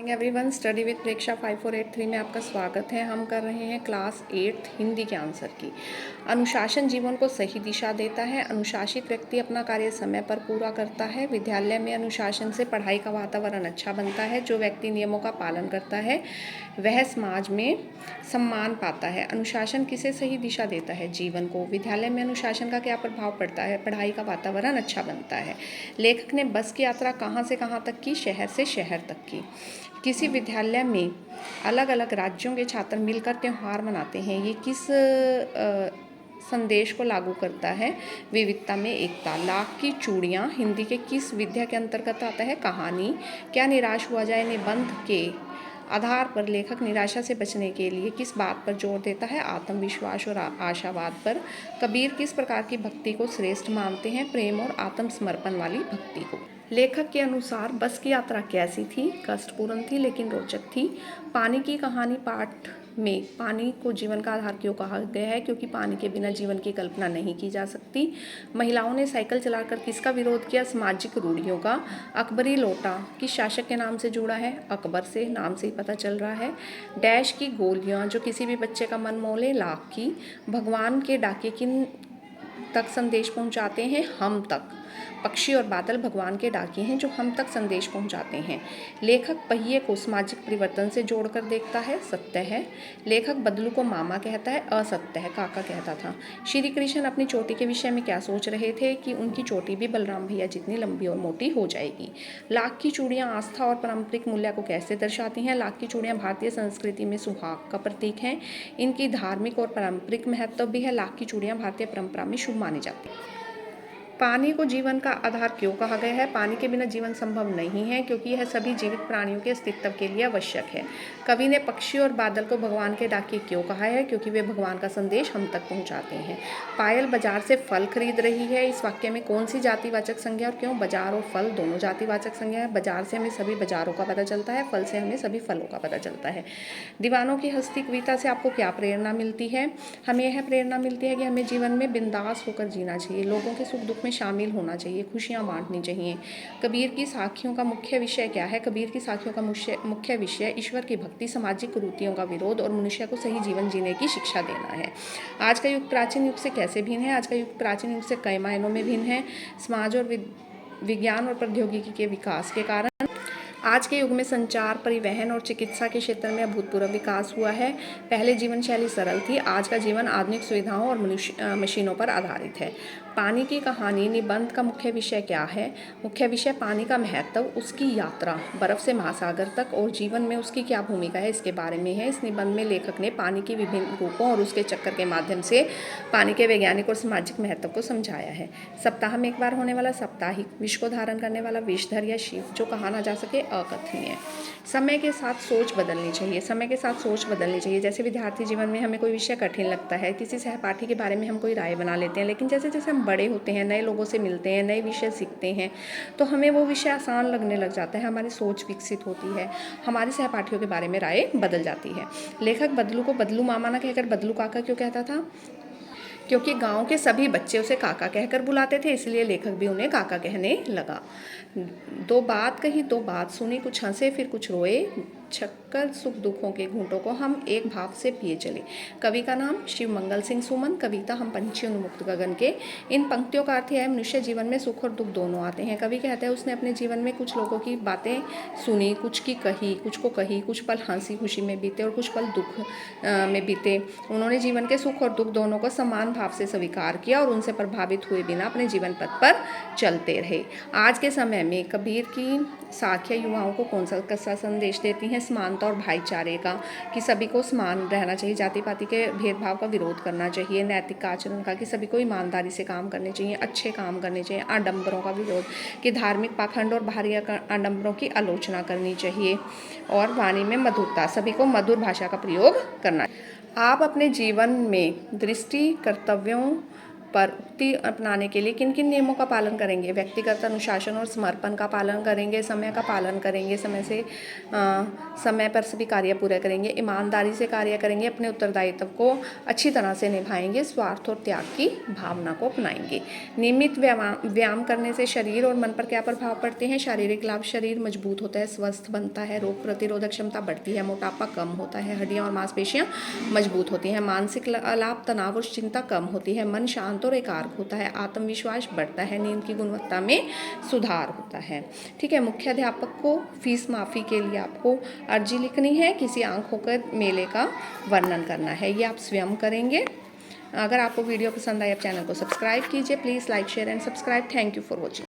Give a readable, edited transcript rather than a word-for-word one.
Everyone, study with प्रेक्षा 5483 में आपका स्वागत है। हम कर रहे हैं क्लास 8 हिंदी के आंसर की। अनुशासन जीवन को सही दिशा देता है। अनुशासित व्यक्ति अपना कार्य समय पर पूरा करता है। विद्यालय में अनुशासन से पढ़ाई का वातावरण अच्छा बनता है। जो व्यक्ति नियमों का पालन करता है वह समाज में सम्मान पाता है। अनुशासन किसे सही दिशा देता है? जीवन को। विद्यालय में अनुशासन का क्या प्रभाव पड़ता है? पढ़ाई का वातावरण अच्छा बनता है। लेखक ने बस की यात्रा कहाँ से कहाँ तक की? शहर से शहर तक की। किसी विद्यालय में अलग अलग राज्यों के छात्र मिलकर त्यौहार मनाते हैं। ये किस संदेश को लागू करता है? विविधता में एकता। लाख की चूड़ियाँ हिंदी के किस विधा के अंतर्गत आता है? कहानी। क्या निराश हुआ जाए निबंध के आधार पर लेखक निराशा से बचने के लिए किस बात पर जोर देता है? आत्मविश्वास और आशावाद पर। कबीर किस प्रकार की भक्ति को श्रेष्ठ मानते हैं? प्रेम और आत्मसमर्पण वाली भक्ति को। लेखक के अनुसार बस की यात्रा कैसी थी? कष्टपूर्ण थी लेकिन रोचक थी। पानी की कहानी पाठ में पानी को जीवन का आधार क्यों कहा गया है? क्योंकि पानी के बिना जीवन की कल्पना नहीं की जा सकती। महिलाओं ने साइकिल चलाकर किसका विरोध किया? सामाजिक रूढ़ियों का। अकबरी लोटा किस शासक के नाम से जुड़ा है? अकबर से, नाम से ही पता चल रहा है। डैश की गोलियां जो किसी भी बच्चे का मन मोह ले? लाख की। भगवान के डाके किन तक संदेश पहुंचाते हैं? हम तक। पक्षी और बादल भगवान के डाके हैं जो हम तक संदेश पहुंचाते हैं। लेखक पहिए को सामाजिक परिवर्तन से जोड़कर देखता है। सत्य है। लेखक बदलू को मामा कहता है। असत्य है, काका कहता था। श्री कृष्ण अपनी चोटी के विषय में क्या सोच रहे थे? कि उनकी चोटी भी बलराम भैया जितनी लंबी और मोटी हो जाएगी। लाख की चूड़ियाँ आस्था और पारंपरिक मूल्य को कैसे दर्शाती हैं? लाख की चूड़ियाँ भारतीय संस्कृति में सुहाग का प्रतीक हैं। इनकी धार्मिक और पारंपरिक महत्व भी है। लाख की चूड़ियाँ भारतीय परंपरा में शुभ मानी जाती हैं। पानी को जीवन का आधार क्यों कहा गया है? पानी के बिना जीवन संभव नहीं है क्योंकि यह सभी जीवित प्राणियों के अस्तित्व के लिए आवश्यक है। कवि ने पक्षी और बादल को भगवान के डाके क्यों कहा है? क्योंकि वे भगवान का संदेश हम तक पहुंचाते हैं। पायल बाजार से फल खरीद रही है। इस वाक्य में कौन सी जातिवाचक संज्ञा और क्यों? बाजार और फल दोनों जातिवाचक संज्ञा है। बाजार से हमें सभी बाजारों का पता चलता है, फल से हमें सभी फलों का पता चलता है। दीवानों की हस्ती कविता से आपको क्या प्रेरणा मिलती है? हमें यह प्रेरणा मिलती है कि हमें जीवन में बिंदास होकर जीना चाहिए, लोगों के सुख दुख में शामिल होना चाहिए, खुशियाँ बांटनी चाहिए। कबीर की साखियों का मुख्य विषय क्या है? कबीर की साखियों का मुख्य विषय ईश्वर की भक्ति, सामाजिक कुरीतियों का विरोध और मनुष्य को सही जीवन जीने की शिक्षा देना है। आज का युग प्राचीन युग से कैसे भिन्न है? आज का युग प्राचीन युग से कई मायनों में भिन्न है। समाज और विज्ञान और प्रौद्योगिकी के विकास के कारण आज के युग में संचार, परिवहन और चिकित्सा के क्षेत्र में अभूतपूर्व विकास हुआ है। पहले जीवन शैली सरल थी, आज का जीवन आधुनिक सुविधाओं और मशीनों पर आधारित है। पानी की कहानी निबंध का मुख्य विषय क्या है? मुख्य विषय पानी का महत्व, उसकी यात्रा बर्फ से महासागर तक और जीवन में उसकी क्या भूमिका है, इसके बारे में है। इस निबंध में लेखक ने पानी की विभिन्न रूपों और उसके चक्कर के माध्यम से पानी के वैज्ञानिक और सामाजिक महत्व को समझाया है। सप्ताह में एक बार होने वाला साप्ताहिक, विष को धारण करने वाला विषधर या शिव, जो कहा ना जा सके, अकथनीय। समय के साथ सोच बदलनी चाहिए। समय के साथ सोच बदलनी चाहिए। जैसे विद्यार्थी जीवन में हमें कोई विषय कठिन लगता है, किसी सहपाठी के बारे में हम कोई राय बना लेते हैं, लेकिन जैसे जैसे हम बड़े होते हैं, नए लोगों से मिलते हैं, नए विषय सीखते हैं, तो हमें वो विषय आसान लगने लग जाता है, हमारी सोच विकसित होती है, हमारी सहपाठियों के बारे में राय बदल जाती है। लेखक बदलू को बदलू मामा ना कहकर बदलू काका क्यों कहता था? क्योंकि गांव के सभी बच्चे उसे काका कहकर बुलाते थे, इसलिए लेखक भी उन्हें काका कहने लगा। दो बात कही, दो बात सुनी, कुछ हंसे फिर कुछ रोए, छक्कर सुख दुखों के घूंटों को हम एक भाव से पिए चले। कवि का नाम शिव मंगल सिंह सुमन। कविता हम पंछी उन्मुक्त गगन के। इन पंक्तियों का अर्थ है मनुष्य जीवन में सुख और दुख दोनों आते हैं। कवि कहते हैं उसने अपने जीवन में कुछ लोगों की बातें सुनी, कुछ की कही, कुछ को कही, कुछ पल हंसी खुशी में बीते और कुछ पल दुख में बीते। उन्होंने जीवन के सुख और दुख दोनों को समान भाव से स्वीकार किया और उनसे प्रभावित हुए बिना अपने जीवन पथ पर चलते रहे। आज के समय में कबीर की साखियाँ युवाओं को कौन सा कैसा संदेश देती हैं? समानता और भाईचारे का, कि सभी को समान रहना चाहिए, जाति पाति के भेदभाव का विरोध करना चाहिए। नैतिक आचरण का, कि सभी को ईमानदारी से काम करने चाहिए, अच्छे काम करने चाहिए। आडंबरों का विरोध, कि धार्मिक पाखंड और बाहरी आडंबरों की आलोचना करनी चाहिए। और वाणी में मधुरता, सभी को मधुर भाषा का प्रयोग करना। आप अपने जीवन में दृष्टि, कर्तव्यों पर उक्ति अपनाने के लिए किन किन नियमों का पालन करेंगे? व्यक्तिगत अनुशासन और समर्पण का पालन करेंगे, समय का पालन करेंगे, समय पर सभी कार्य पूरे करेंगे, ईमानदारी से कार्य करेंगे, अपने उत्तरदायित्व को अच्छी तरह से निभाएंगे, स्वार्थ और त्याग की भावना को अपनाएंगे। नियमित व्यायाम करने से शरीर और मन पर क्या प्रभाव पड़ते हैं? शारीरिक लाभ, शरीर मजबूत होता है, स्वस्थ बनता है, रोग प्रतिरोधक क्षमता बढ़ती है, मोटापा कम होता है, हड्डियां और मांसपेशियां मजबूत होती हैं, मानसिक लाभ, तनाव और चिंता कम होती है, मन शांत और एकाग्र होता है, आत्मविश्वास बढ़ता है, नींद की गुणवत्ता में सुधार होता है। ठीक है, मुख्याध्यापक को फीस माफ़ी के लिए आपको अर्जी लिखनी है, किसी आंखों के मेले का वर्णन करना है, ये आप स्वयं करेंगे। अगर आपको वीडियो पसंद आए आप चैनल को सब्सक्राइब कीजिए, please like share and subscribe. Thank you for watching.